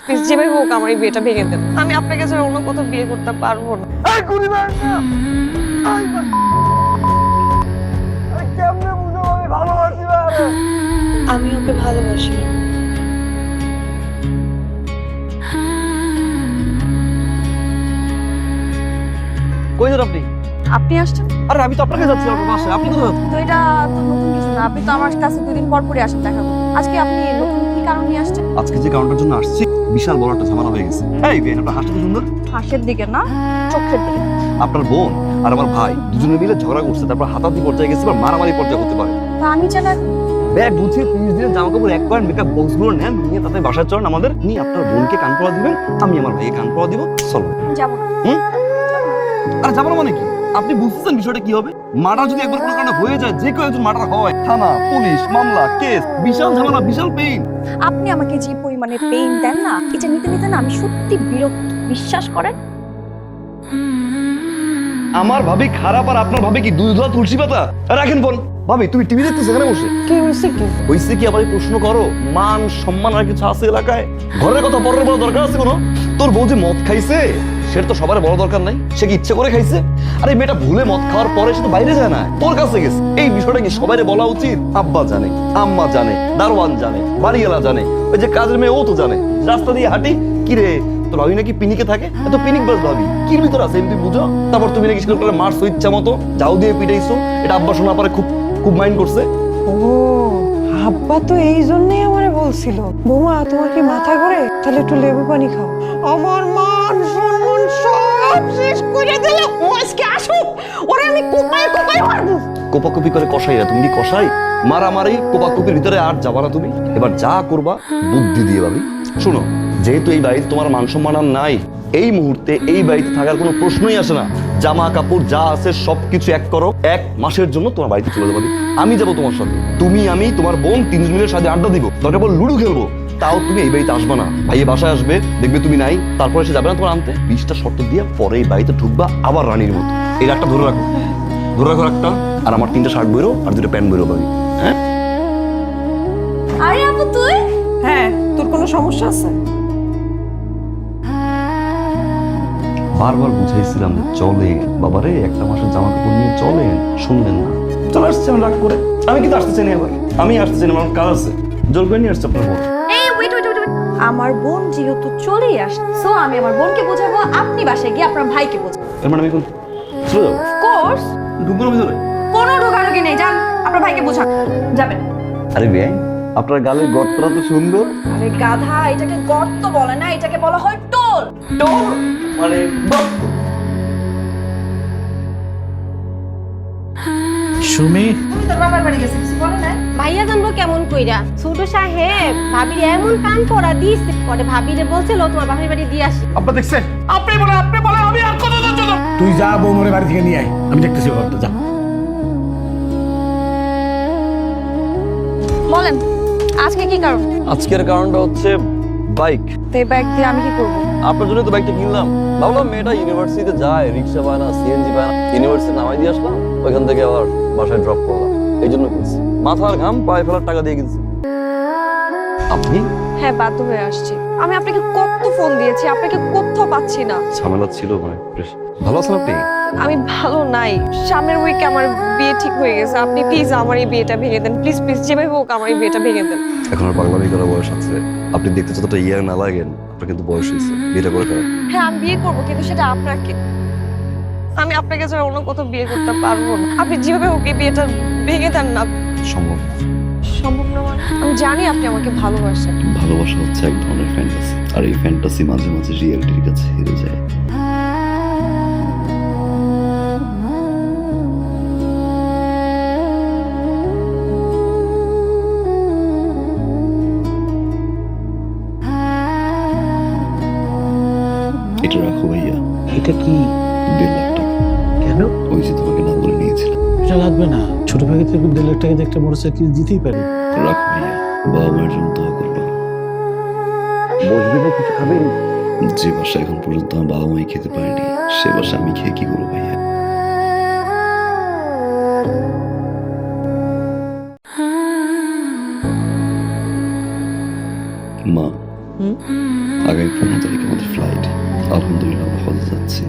Please যেভাবে হোক আমার এই বিয়েটা ভেঙে দেন। আমি আপনাকে ছাড়া অন্য কোথাও বিয়ে করতে পারবো না। আমি ওকে ভালোবাসি। কই যান আপনি? আপনি আসছেন? আরে আমি তো আপনাকে যাচ্ছি আপনার বাসায়, আপনি কোথায় যাচ্ছেন? তো এটা তো নতুন কিছু না, আপনি তো আমার কাছে 2 দিন পর পরই আসেন দেখা করতে। আজকে আপনি নতুন কি কারণ নিয়ে আসছেন? আজকে যে কারণটার জন্য আসছি বিশাল বড় একটা ঝামেলা হয়ে গেছে। এই বেন, আপনার হাসটা তো সুন্দর। হাসের দিকে না, চোখের দিকে। আপনার বোন আর আমার ভাই দুজনে মিলে ঝগড়া করছে, তারপর হাতাহাতি পর্যায়ে গেছে, এবার মারামারি পর্যায়ে হতে পারে। তা আমি জানা ব্যাগ গুছিয়ে 30 দিনের জামা কাপড় এক করেন, মেকআপ বক্সগুলো নেন, নিয়ে তাতে বাসায় চলেন আমাদের নিয়ে। আপনার বোনকে কান পড়া দিবেন, আমি আমার ভাইকে কান পড়া দিব, চলো। যাবো না। আরে যাবো না মানে কি? আপনি বুঝতেছেন বিষয়টা কি হবে? মার্ডার যদি একবার কোনো কারণে হয়ে যায়, যে কেউ একজন মার্ডার হয়, থানা, পুলিশ, মামলা, কেস, বিশাল ঝামেলা, বিশাল পেইন। আপনি আমাকে যে পরিমাণে পেইন দেন না, এটা নিতে নিতে না আমি সত্যি বিরক্ত, বিশ্বাস করেন। আমার ভাবি খারাপ আর আপনার ভাবি কি দুধ ধোয়া তুলসী পাতা? রাখেন ফোন। ভাবি তুমি টিভি দেখতেছো এখানে বসে? কি হয়েছে কি? হইছে কি আবার এই প্রশ্ন করো? মান সম্মান আর কিছু আছে এলাকায়? ঘরের কথা পরের বড় দরকার আছে কোনো? তোর বউ যে মদ খাইছে সেটা তো সবার বড় দরকার নাই, সে কি ইচ্ছে করে খাইছে? আরে মেয়েটা ভুলে মদ খাওয়ার পরে সে তো বাইরে যায় না, তোর কাছে গেছে। এই বিষয়টা কি সবাই বলা উচিত? আব্বা জানে, আম্মা জানে, দারোয়ান জানে, বাড়িওয়ালা জানে, ওই যে কাজের মেয়ে ও তো জানে। রাস্তা দিয়ে হাঁটি, কি রে তোর ভাবি নাকি পিনিকে থাকে, এত পিনিক বাস ভাবি কির ভিতর আছে তুমি বুঝো? তারপর তুমি নাকি সেখানে মারছো ইচ্ছা মতো, যাও দিয়ে পিটাইছো, এটা আব্বা শোনা পরে খুব খুব মাইন্ড করছে। ও আব্বা তো এই জন্যই আমারে বলছিল, বৌমা তোমার কি মাথা ঘোরে, তাহলে একটু লেবু পানি খাও। আমার মান সম্মান সব শেষ করে দিল। ও আজকে আসুক, ওরে আমি কোপায় কোপায় মারবো। কোপাকুপি করে কষাই না, তুমি কি কষাই? মারামারি কোপাকুপির ভিতরে আর যাবা না তুমি। এবার যা করবা বুদ্ধি দিয়ে ভাবি। শোনো, যেহেতু এই বাড়িতে তোমার মান সম্মান আর নাই, এই মুহূর্তে এই বাড়িতে থাকার কোনো প্রশ্নই আসে না। জামা কাপড় যা আছে সবকিছু এক করো, 1 মাসের জন্য তোমার বাড়িতে চলে যাবো। আমি যাবো তোমার সাথে, তুমি আমি তোমার বোন 3 মিনিটের সাথে আড্ডা দিব, দরকার পর লুডো খেলবো। তাও তুমি এই বাড়িতে আসবা না, ভাইয়ে বাসায় আসবে, দেখবে তুমি নাই, তারপরে সে যাবে না তোমার আনতে। 20টা শর্ত দিয়ে পরে এই বাড়িতে ঢুকবা আবার রানীর মতো। এই একটা ধরে রাখো, ধরে রাখো একটা। আর আমার 3টা শার্ট বইরো আর 2টা প্যান্ট বইরো ভাবি। হ্যাঁ আরে আপু তুই? হ্যাঁ, তোর কোনো সমস্যা আছে? বারবার বুঝাইছিলাম যে চলে বাবারে, একটা মাসের জামা কাপড় নিয়ে চলেন, শুনলেন না। চলে আসছে রাগ করে। আমি কিন্তু আসতে চাই না, আবার আমি আসতে চাই না, আমার কাজ আছে। জোর করে নিয়ে আসছে আপনার বোন। এই ওয়েট ওয়েট ওয়েট, আমার বোন যেহেতু চলেই আসছে, সো আমি আমার বোনকে বোঝাবো, আপনি বাসায় গিয়ে আপনার ভাইকে বোঝাবো। এর মানে আমি এখন চলে যাবো? কোর্স ঢুকবো না ভিতরে? কোনো ঢোকাঢুকি নেই, যান আপনার ভাইকে বোঝান। যাবেন। আরে বেআই, আপনার গালের গর্তটা তো সুন্দর। আরে গাধা, এটাকে গর্ত বলে না, এটাকে বলা হয় টোল। টোর মানে গর্ত। সুমি, তুমি তোর বাবার বাড়ি গেছিস, কিছু বলে না? ভাইয়া জানবো কেমন কইরা? ছোট সাহেব ভাবির এমন কান পড়া দিছে, পরে ভাবিরে বলছিল তোমার বাপের বাড়ি দিয়ে আসি। আপনি দেখছেন? আপনি বলে আমি আর কত দূর যাব? তুই যা, বৌমরে বাড়ি থেকে নিয়ে আয়, আমি দেখতেছি ব্যাপারটা, যা। বলেন আজকে কি কারণ? আজকের কারণটা হচ্ছে বাইক। তো এই ব্যাগ দিয়ে আমি কি করবো? আপনার জন্য তো বাইকটা কিনলাম। ভাবলাম মেয়েটা ইউনিভার্সিটিতে যায়, রিক্সা পায় না, সিএনজি পায় না, ইউনিভার্সিটি নামাই দিয়ে আসলাম, ওইখান থেকে আবার বাসায় ড্রপ করলাম। এই জন্য কিনছি, মাথার ঘাম পায়ে ফেলার টাকা দিয়ে কিনছি। আপনি? হ্যাঁ, বাধ্য হয়ে আসছি। আমি আপনাকে কত ফোন দিয়েছি, আপনাকে কোথাও পাচ্ছি না। ঝামেলা ছিল মানে। ভালো আছেন আপনি? আমি ভালো নাই। সামনের উইকে আমার বিয়ে ঠিক হয়ে গেছে, আপনি প্লিজ আমার এই বিয়েটা ভেঙে দেন। প্লিজ প্লিজ যেভাবে হোক আমার এই বিয়েটা ভেঙে দেন। এখন আর পাগলামি করার বয়স আছে? আপনি দেখতে যতটা ইয়ার না লাগেন, আপনার কিন্তু বয়স হয়েছে, বিয়েটা করে ফেলেন। হ্যাঁ আমি বিয়ে করবো, কিন্তু সেটা আপনাকে। আমি আপনাকে ছাড়া অন্য কোথাও বিয়ে করতে পারবো না। আপনি যেভাবে হোক এই বিয়েটা ভেঙে দেন না। সম্ভব না। সম্ভব না মানে? আমি জানি আপনি আমাকে ভালোবাসেন। ভালোবাসা হচ্ছে এক ধরনের ফ্যান্টাসি, আর এই ফ্যান্টাসি মাঝে মাঝে রিয়েলিটির কাছে হেরে যায়। এটা রাখো ভাইয়া। এটা কি? 1.5 লাখ টাকা। কেন? ওই যে তোমাকে না বলে নিয়েছিলাম। এটা লাগবে না, ছোট ভাই থেকে 1.5 লাখ টাকা দিয়ে একটা মোটরসাইকেল দিতেই পারি। রাখো ভাইয়া, বাবা মায়ের জন্য দোয়া করবা। বসবি না, কিছু খাবেন? যে বাসা এখন পর্যন্ত আমার বাবা মাই খেতে পারেনি, সে বাসা আমি খেয়ে কি করবো ভাইয়া? মা, আগামী 15 তারিখে আমাদের ফ্লাইট। আলহামদুলিল্লাহ আমরা হজে যাচ্ছি।